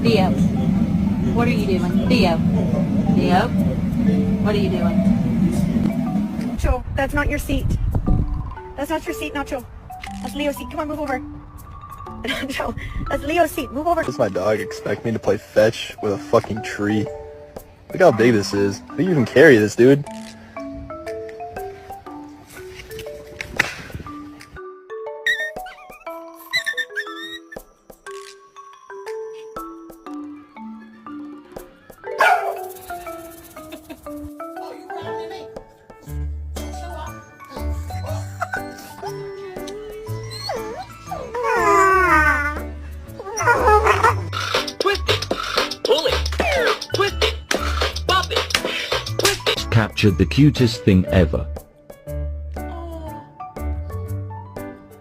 Theo. What are you doing? Theo. Theo. What are you doing? Nacho, that's not your seat. That's not your seat, Nacho. That's Leo's seat. Come on, move over. Nacho, that's Leo's seat. Move over. Does my dog expect me to play fetch with a fucking tree? Look how big this is. How do you even carry this, dude? Captured the cutest thing ever.